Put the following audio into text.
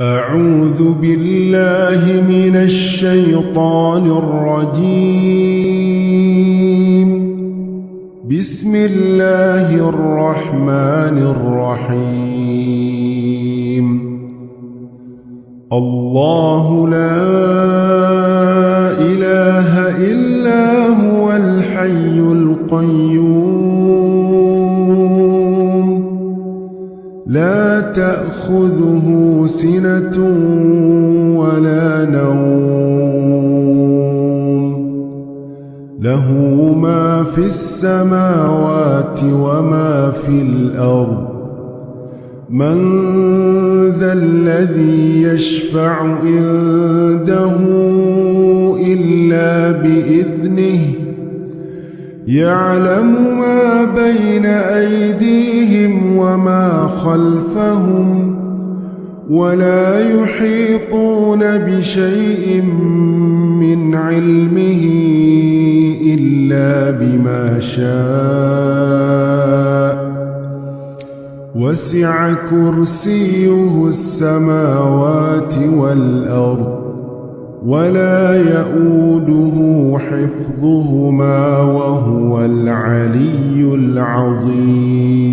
أعوذ بالله من الشيطان الرجيم. بسم الله الرحمن الرحيم. الله لا إله إلا هو الحي القيوم لا تأخذه سنة ولا نوم له ما في السماوات وما في الأرض من ذا الذي يشفع عنده إلا بإذنه يعلم ما بين أيديهم وما خلفهم ولا يحيطون بشيء من علمه إلا بما شاء وسع كرسيه السماوات والأرض ولا يؤوده حفظهما وهو العلي العظيم.